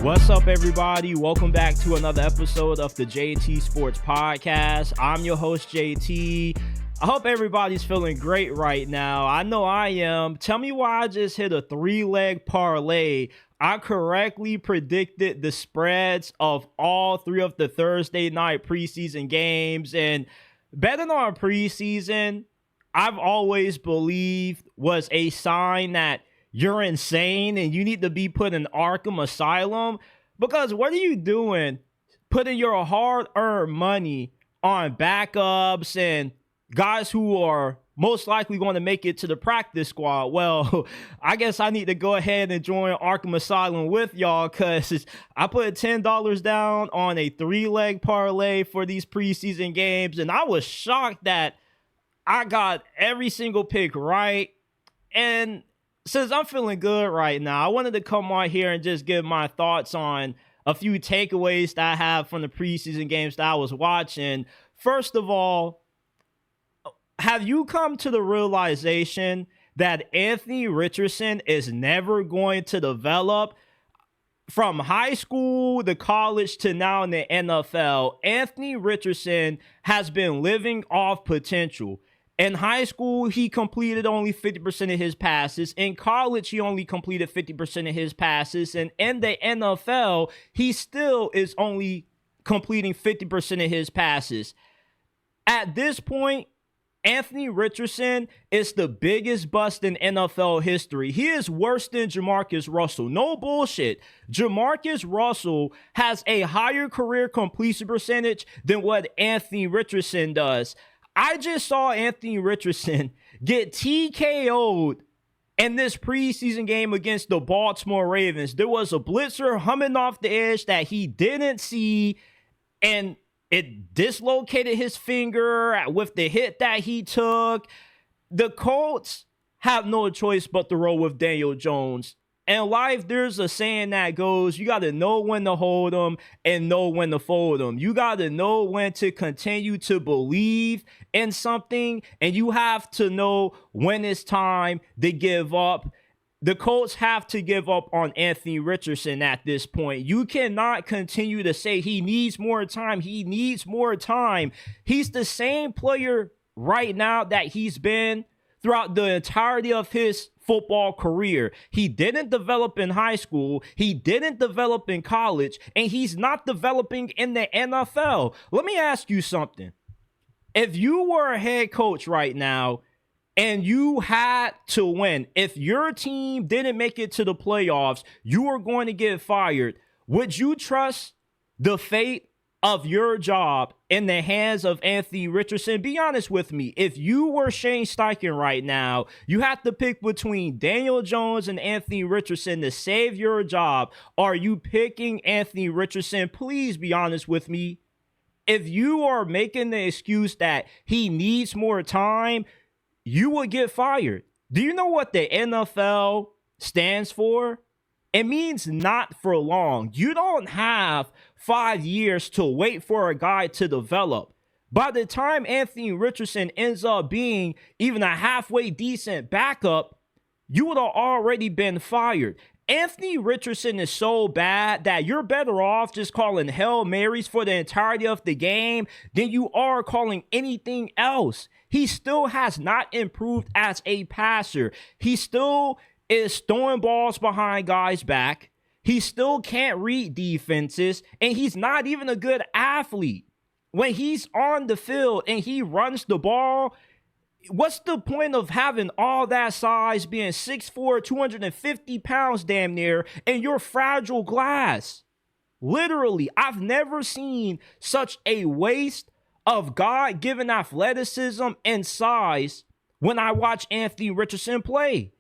What's up, everybody? Welcome back to another episode of the JT Sports Podcast. I'm your host, JT. I hope everybody's feeling great right now. I know I am. Tell me why I just hit a 3-leg parlay. I correctly predicted the spreads of all 3 of the Thursday night preseason games. And betting on preseason, I've always believed was a sign that you're insane and you need to be put in Arkham Asylum, because what are you doing putting your hard-earned money on backups and guys who are most likely going to make it to the practice squad? Well, I guess I need to go ahead and join Arkham Asylum with y'all, because I put $10 down on a 3-leg parlay for these preseason games, and I was shocked that I got every single pick right. And since I'm feeling good right now, I wanted to come on here and just give my thoughts on a few takeaways that I have from the preseason games that I was watching. First of all, have you come to the realization that Anthony Richardson is never going to develop? From high school to college to now in the NFL, Anthony Richardson has been living off potential. In high school, he completed only 50% of his passes. In college, he only completed 50% of his passes. And in the NFL, he still is only completing 50% of his passes. At this point, Anthony Richardson is the biggest bust in NFL history. He is worse than Jamarcus Russell. No bullshit. Jamarcus Russell has a higher career completion percentage than what Anthony Richardson does. I just saw Anthony Richardson get TKO'd in this preseason game against the Baltimore Ravens. There was a blitzer humming off the edge that he didn't see, and it dislocated his finger with the hit that he took. The Colts have no choice but to roll with Daniel Jones. In life, there's a saying that goes, you got to know when to hold them and know when to fold them. You got to know when to continue to believe in something, and you have to know when it's time to give up. The Colts have to give up on Anthony Richardson at this point. You cannot continue to say he needs more time. He needs more time. He's the same player right now that he's been throughout the entirety of his football career. He didn't develop in high school. He didn't develop in college, and he's not developing in the NFL. Let me ask you something. If you were a head coach right now and you had to win, if your team didn't make it to the playoffs, you were going to get fired, would you trust the fate of your job in the hands of Anthony Richardson? Be honest with me. If you were Shane Steichen right now, you have to pick between Daniel Jones and Anthony Richardson to save your job. Are you picking Anthony Richardson? Please be honest with me. If you are making the excuse that he needs more time, you will get fired. Do you know what the NFL stands for? It means not for long. You don't have 5 years to wait for a guy to develop. By the time Anthony Richardson ends up being even a halfway decent backup, you would have already been fired. Anthony Richardson is so bad that you're better off just calling Hail Marys for the entirety of the game than you are calling anything else. He still has not improved as a passer. He still is throwing balls behind guys' back. He still can't read defenses, and he's not even a good athlete. When he's on the field and he runs the ball, what's the point of having all that size, being 6'4", 250 pounds damn near, and you're fragile glass? Literally, I've never seen such a waste of God-given athleticism and size when I watch Anthony Richardson play.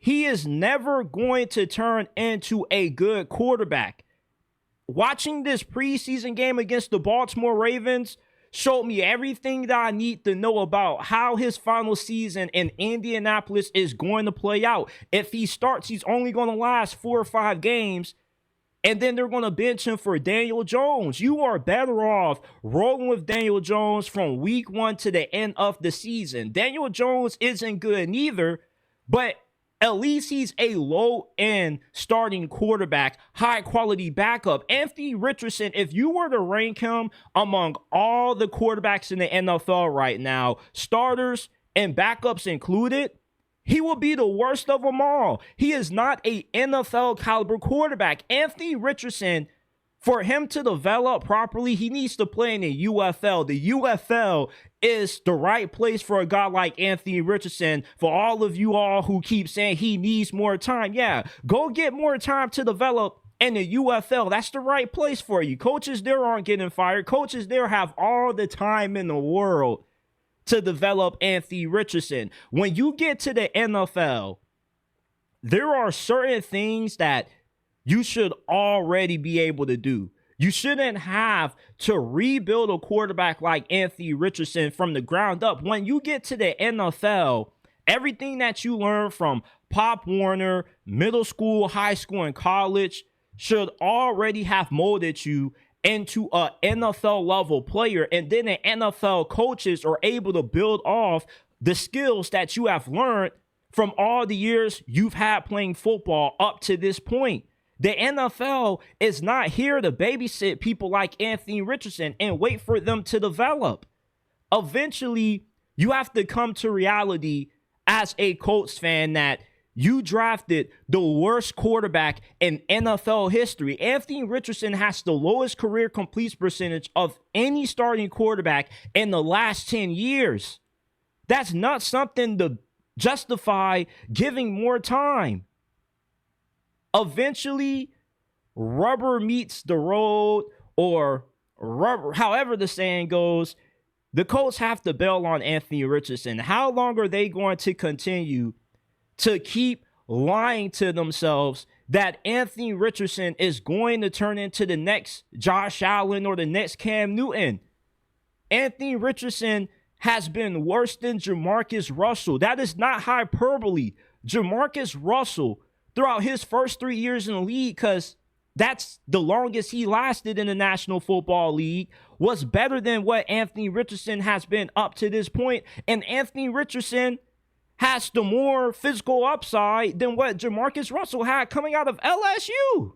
He is never going to turn into a good quarterback. Watching this preseason game against the Baltimore Ravens showed me everything that I need to know about how his final season in Indianapolis is going to play out. If he starts, he's only going to last 4 or 5 games, and then they're going to bench him for Daniel Jones. You are better off rolling with Daniel Jones from week 1 to the end of the season. Daniel Jones isn't good neither, but At least he's a low-end starting quarterback, high-quality backup. Anthony Richardson, if you were to rank him among all the quarterbacks in the NFL right now, starters and backups included, he will be the worst of them all. He is not a NFL caliber quarterback. Anthony Richardson, for him to develop properly, he needs to play in the UFL. The UFL is the right place for a guy like Anthony Richardson. For all of you all who keep saying he needs more time, yeah, go get more time to develop in the UFL. That's the right place for you. Coaches there aren't getting fired. Coaches there have all the time in the world to develop Anthony Richardson. When you get to the NFL, there are certain things that you should already be able to do. You shouldn't have to rebuild a quarterback like Anthony Richardson from the ground up. When you get to the NFL, everything that you learn from Pop Warner, middle school, high school, and college should already have molded you into an NFL level player. And then the NFL coaches are able to build off the skills that you have learned from all the years you've had playing football up to this point. The NFL is not here to babysit people like Anthony Richardson and wait for them to develop. Eventually, you have to come to reality as a Colts fan that you drafted the worst quarterback in NFL history. Anthony Richardson has the lowest career completion percentage of any starting quarterback in the last 10 years. That's not something to justify giving more time. Eventually, rubber meets the road, or rubber, however the saying goes, the Colts have to bail on Anthony Richardson. How long are they going to continue to keep lying to themselves that Anthony Richardson is going to turn into the next Josh Allen or the next Cam Newton? Anthony Richardson has been worse than Jamarcus Russell. That is not hyperbole. Jamarcus Russell, throughout his first 3 years in the league, because that's the longest he lasted in the National Football League, was better than what Anthony Richardson has been up to this point. And Anthony Richardson has the more physical upside than what Jamarcus Russell had coming out of LSU.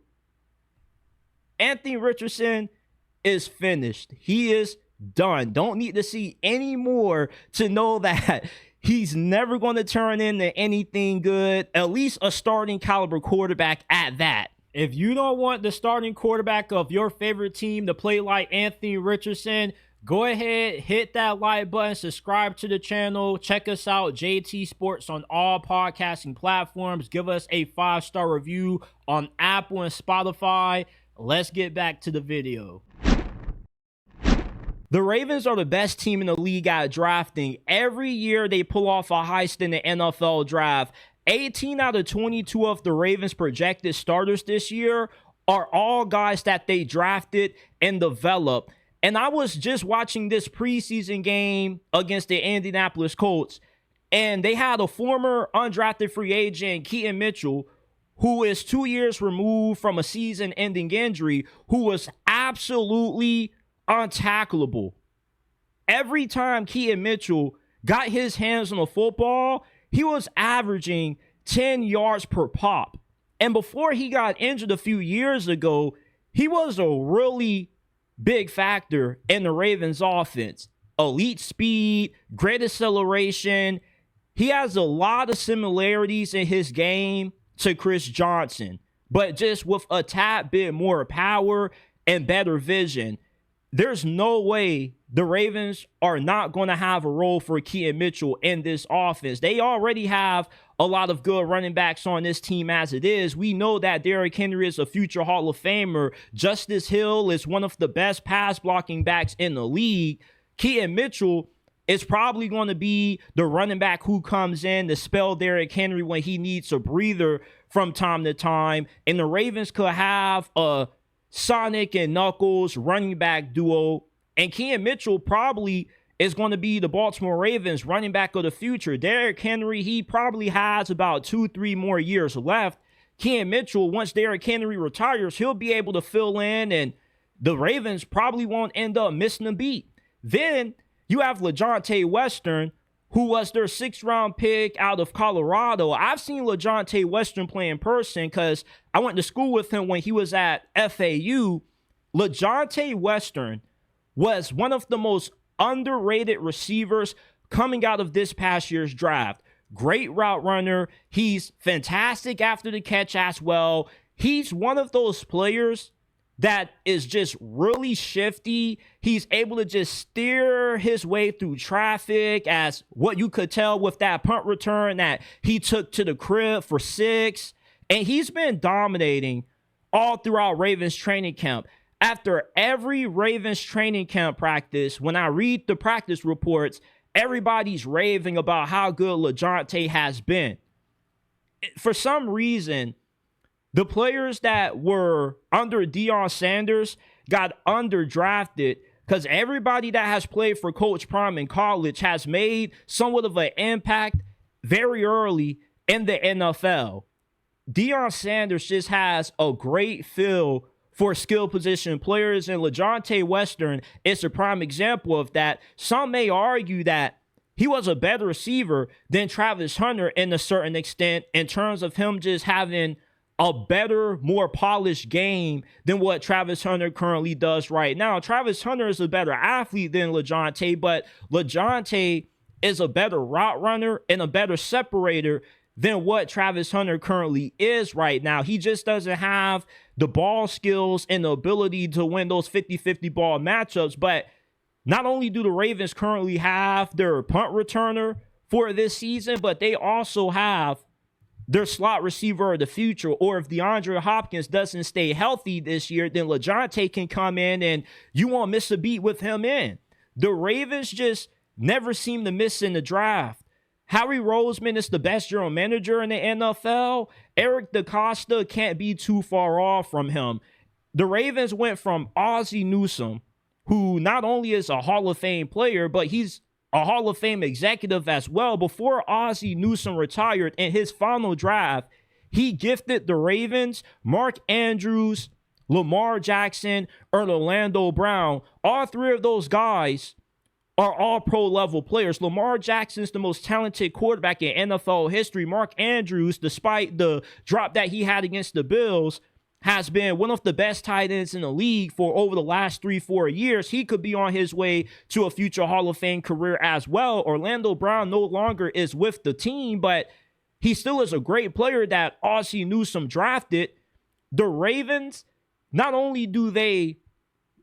Anthony Richardson is finished. He is done. Don't need to see any more to know that he's never going to turn into anything good, at least a starting caliber quarterback at that. If you don't want the starting quarterback of your favorite team to play like Anthony Richardson, go ahead, hit that like button, subscribe to the channel, check us out, JT Sports, on all podcasting platforms. Give us a 5-star review on Apple and Spotify. Let's get back to the video. The Ravens are the best team in the league at drafting. Every year they pull off a heist in the NFL draft. 18 out of 22 of the Ravens' projected starters this year are all guys that they drafted and developed. And I was just watching this preseason game against the Indianapolis Colts, and they had a former undrafted free agent, Keaton Mitchell, who is 2 years removed from a season-ending injury, who was absolutely untackleable. Every time Keaton Mitchell got his hands on a football, he was averaging 10 yards per pop. And before he got injured a few years ago, he was a really big factor in the Ravens offense. Elite speed, great acceleration. He has a lot of similarities in his game to Chris Johnson, but just with a tad bit more power and better vision. There's no way the Ravens are not going to have a role for Keaton Mitchell in this offense. They already have a lot of good running backs on this team as it is. We know that Derrick Henry is a future Hall of Famer. Justice Hill is one of the best pass blocking backs in the league. Keaton Mitchell is probably going to be the running back who comes in to spell Derrick Henry when he needs a breather from time to time. And the Ravens could have a Sonic and Knuckles running back duo, and Keaton Mitchell probably is going to be the Baltimore Ravens running back of the future. Derrick Henry, he probably has about 2-3 more years left. Keaton Mitchell, once Derrick Henry retires, he'll be able to fill in, and the Ravens probably won't end up missing a beat. Then you have Leonte Wester, who was their 6th-round pick out of Colorado. I've seen Leonte Wester play in person because I went to school with him when he was at FAU. Leonte Wester was one of the most underrated receivers coming out of this past year's draft. Great route runner. He's fantastic after the catch as well. He's one of those players that is just really shifty. He's able to just steer his way through traffic, as what you could tell with that punt return that he took to the crib for 6. And he's been dominating all throughout Ravens training camp. After every Ravens training camp practice, when I read the practice reports, everybody's raving about how good Leonte has been. For some reason, the players that were under Deion Sanders got underdrafted because everybody that has played for Coach Prime in college has made somewhat of an impact very early in the NFL. Deion Sanders just has a great feel for skill position players, and Leonte Wester is a prime example of that. Some may argue that he was a better receiver than Travis Hunter in a certain extent in terms of him just having a better, more polished game than what Travis Hunter currently does right now. Travis Hunter is a better athlete than Leonte, but Leonte is a better route runner and a better separator than what Travis Hunter currently is right now. He just doesn't have the ball skills and the ability to win those 50-50 ball matchups. But not only do the Ravens currently have their punt returner for this season, but they also have their slot receiver of the future. Or if DeAndre Hopkins doesn't stay healthy this year, then Leonte can come in and you won't miss a beat with him in. The Ravens just never seem to miss in the draft. Harry Roseman is the best general manager in the NFL. Eric DeCosta can't be too far off from him. The Ravens went from Ozzie Newsome, who not only is a Hall of Fame player, but he's a Hall of Fame executive as well. Before Ozzie Newsome retired in his final draft, he gifted the Ravens Mark Andrews, Lamar Jackson, and Orlando Brown. All 3 of those guys are all pro level players. Lamar Jackson's the most talented quarterback in NFL history. Mark Andrews, despite the drop that he had against the Bills, has been one of the best tight ends in the league for over the last 3-4 years. He could be on his way to a future Hall of Fame career as well. Orlando Brown no longer is with the team, but he still is a great player that Ozzie Newsome drafted. The Ravens, not only do they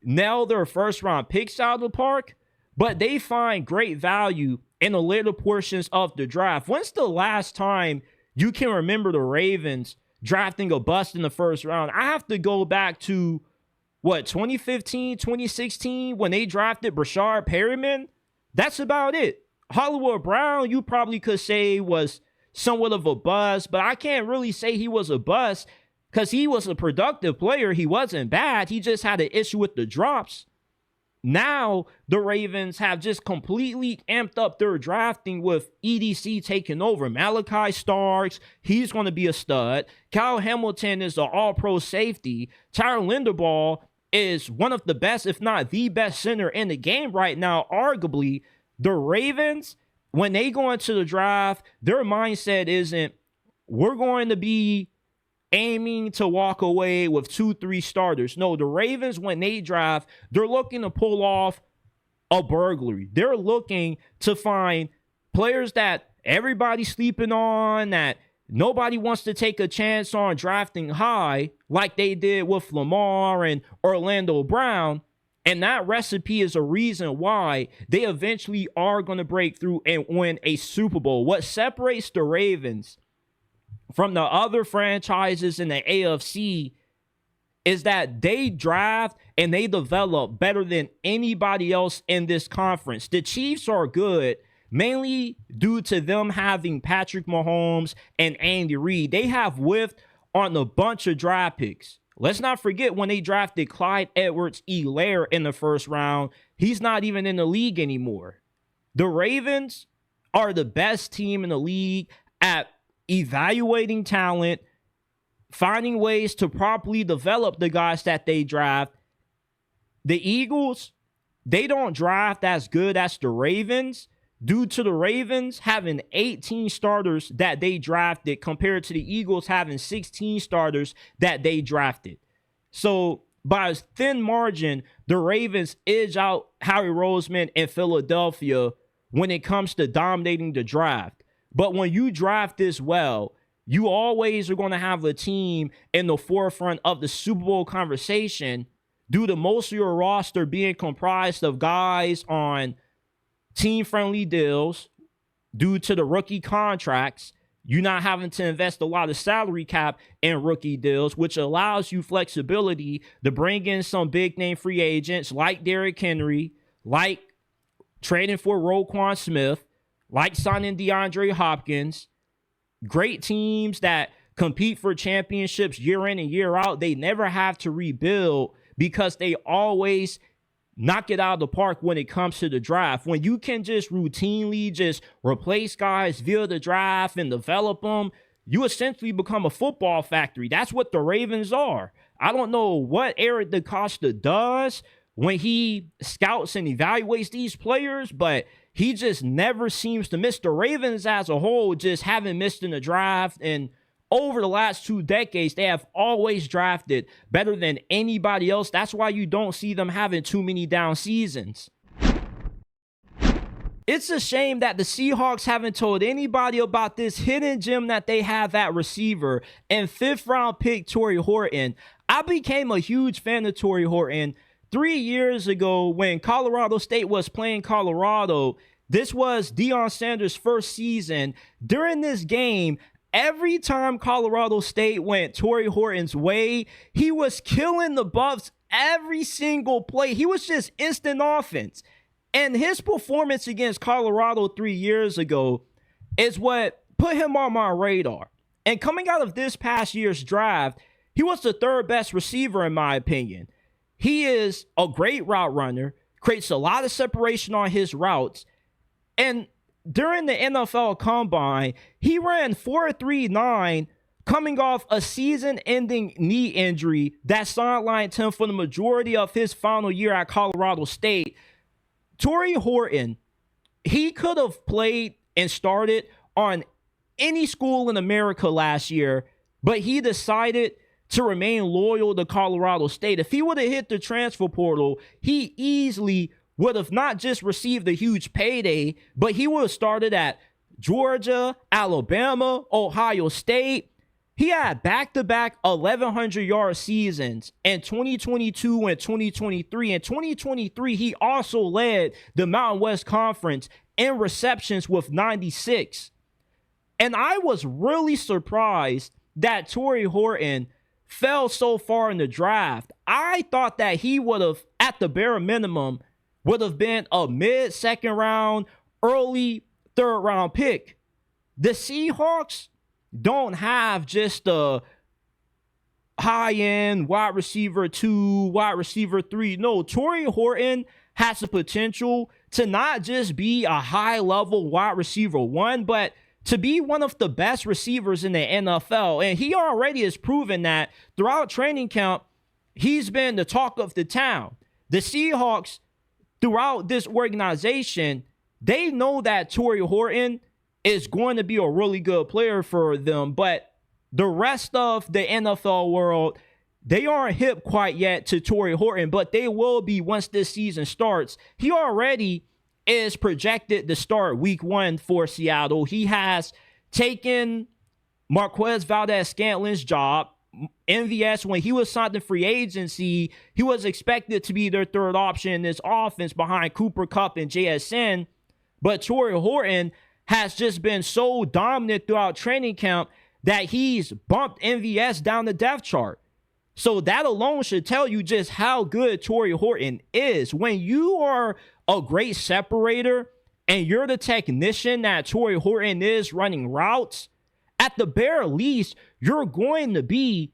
nail their first-round picks out of the park, but they find great value in the later portions of the draft. When's the last time you can remember the Ravens drafting a bust in the first round? I have to go back to, 2015, 2016, when they drafted Brashard Perriman? That's about it. Hollywood Brown, you probably could say, was somewhat of a bust, but I can't really say he was a bust because he was a productive player. He wasn't bad. He just had an issue with the drops. Now, the Ravens have just completely amped up their drafting with EDC taking over. Malachi Starks, he's going to be a stud. Kyle Hamilton is an all-pro safety. Tyler Linderbaugh is one of the best, if not the best center in the game right now, arguably. The Ravens, when they go into the draft, their mindset isn't, we're going to be aiming to walk away with 2-3 starters. No, the Ravens, when they draft, they're looking to pull off a burglary. They're looking to find players that everybody's sleeping on, that nobody wants to take a chance on drafting high, like they did with Lamar and Orlando Brown. And that recipe is a reason why they eventually are going to break through and win a Super Bowl. What separates the Ravens from the other franchises in the AFC is that they draft and they develop better than anybody else in this conference. The Chiefs are good, mainly due to them having Patrick Mahomes and Andy Reid. They have whiffed on a bunch of draft picks. Let's not forget when they drafted Clyde Edwards-Helaire in the first round. He's not even in the league anymore. The Ravens are the best team in the league at evaluating talent, finding ways to properly develop the guys that they draft. The Eagles, they don't draft as good as the Ravens due to the Ravens having 18 starters that they drafted compared to the Eagles having 16 starters that they drafted. So by a thin margin, the Ravens edge out Howie Roseman in Philadelphia when it comes to dominating the draft. But when you draft this well, you always are going to have a team in the forefront of the Super Bowl conversation due to most of your roster being comprised of guys on team-friendly deals due to the rookie contracts. You're not having to invest a lot of salary cap in rookie deals, which allows you flexibility to bring in some big-name free agents like Derrick Henry, like trading for Roquan Smith, like signing DeAndre Hopkins. Great teams that compete for championships year in and year out. They never have to rebuild because they always knock it out of the park when it comes to the draft. When you can just routinely just replace guys via the draft and develop them, you essentially become a football factory. That's what the Ravens are. I don't know what Eric DeCosta does when he scouts and evaluates these players, but he just never seems to miss. The Ravens as a whole just haven't missed in the draft, and over the last 2 decades, they have always drafted better than anybody else. That's why you don't see them having too many down seasons. It's a shame that the Seahawks haven't told anybody about this hidden gem that they have at receiver and 5th-round pick Tory Horton. I became a huge fan of Tory Horton 3 years ago when Colorado State was playing Colorado. This was Deion Sanders' first season. During this game, every time Colorado State went Tory Horton's way, he was killing the Buffs every single play. He was just instant offense. And his performance against Colorado 3 years ago is what put him on my radar. And coming out of this past year's draft, he was the 3rd best receiver in my opinion. He is a great route runner, creates a lot of separation on his routes. And during the NFL Combine, he ran 4.39 coming off a season-ending knee injury that sidelined him for the majority of his final year at Colorado State. Tory Horton, he could have played and started on any school in America last year, but he decided to remain loyal to Colorado State. If he would have hit the transfer portal, he easily would have not just received a huge payday, but he would have started at Georgia, Alabama, Ohio State. He had back-to-back 1,100-yard seasons in 2022 and 2023. In 2023, he also led the Mountain West Conference in receptions with 96. And I was really surprised that Tory Horton fell so far in the draft. I thought that he would have, at the bare minimum, would have been a mid-second round, early 3rd round pick. The Seahawks don't have just a high-end wide receiver 2, wide receiver 3. No, Tory Horton has the potential to not just be a high-level wide receiver 1, but to be one of the best receivers in the NFL. And he already has proven that throughout training camp, he's been the talk of the town. The Seahawks, throughout this organization, they know that Tory Horton is going to be a really good player for them. But the rest of the NFL world, they aren't hip quite yet to Tory Horton, but they will be once this season starts. He already is projected to start week 1 for Seattle. He has taken Marquez Valdez-Scantlin's job. MVS, when he was signed to free agency, he was expected to be their 3rd option in this offense behind Cooper Kupp and JSN. But Tory Horton has just been so dominant throughout training camp that he's bumped MVS down the depth chart. So that alone should tell you just how good Tory Horton is. When you are a great separator and you're the technician that Tory Horton is running routes, at the bare least, you're going to be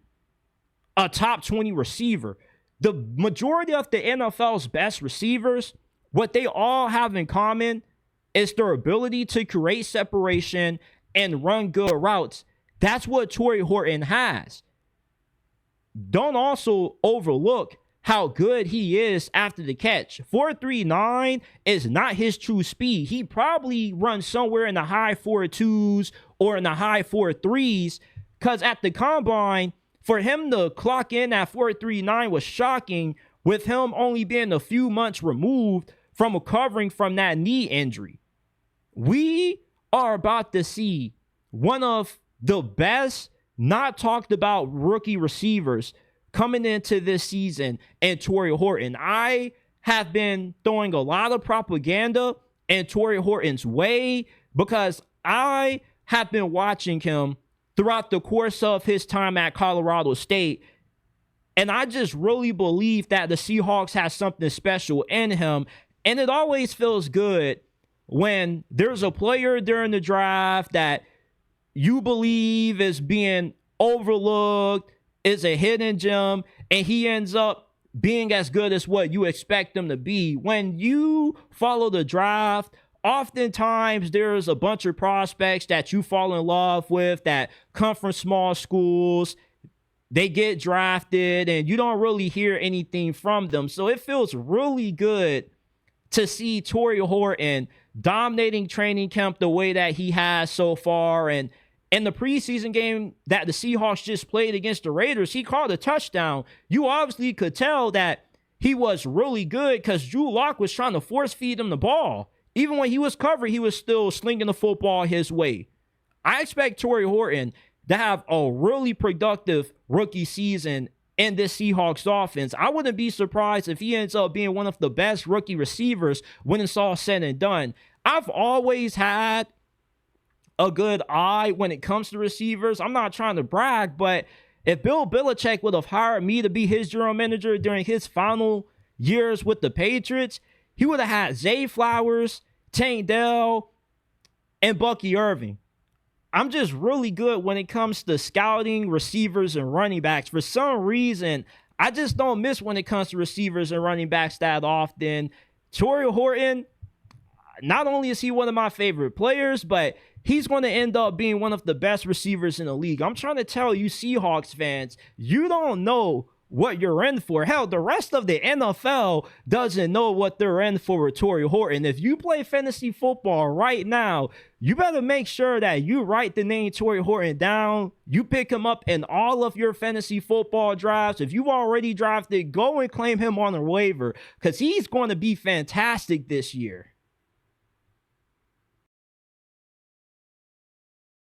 a top 20 receiver. The majority of the NFL's best receivers, what they all have in common is their ability to create separation and run good routes. That's what Tory Horton has. Don't also overlook how good he is after the catch. 4.39 is not his true speed. He probably runs somewhere in the high 4.2s or in the high 4.3s, because at the combine, for him to clock in at 4.39 was shocking, with him only being a few months removed from recovering from that knee injury. We are about to see one of the best not talked about rookie receivers coming into this season, and Tory Horton. I have been throwing a lot of propaganda in Tory Horton's way because I have been watching him throughout the course of his time at Colorado State, and I just really believe that the Seahawks have something special in him. And it always feels good when there's a player during the draft that you believe is being overlooked, is a hidden gem, and he ends up being as good as what you expect him to be. When you follow the draft, oftentimes there's a bunch of prospects that you fall in love with that come from small schools. They get drafted and you don't really hear anything from them. So it feels really good to see Tory Horton dominating training camp the way that he has so far. And in the preseason game that the Seahawks just played against the Raiders, he caught a touchdown. You obviously could tell that he was really good because Drew Lock was trying to force feed him the ball. Even when he was covered, he was still slinging the football his way. I expect Tory Horton to have a really productive rookie season in this Seahawks offense. I wouldn't be surprised if he ends up being one of the best rookie receivers when it's all said and done. I've always had a good eye when it comes to receivers. I'm not trying to brag, but if Bill Belichick would have hired me to be his general manager during his final years with the Patriots, he would have had Zay Flowers, Tank Dell, and Bucky Irving. I'm just really good when it comes to scouting receivers and running backs. For some reason, I just don't miss when it comes to receivers and running backs that often. Tory Horton, not only is he one of my favorite players, but he's going to end up being one of the best receivers in the league. I'm trying to tell you Seahawks fans, you don't know what you're in for. Hell, the rest of the NFL doesn't know what they're in for with Tory Horton. If you play fantasy football right now, you better make sure that you write the name Tory Horton down. You pick him up in all of your fantasy football drafts. If you've already drafted, go and claim him on a waiver because he's going to be fantastic this year.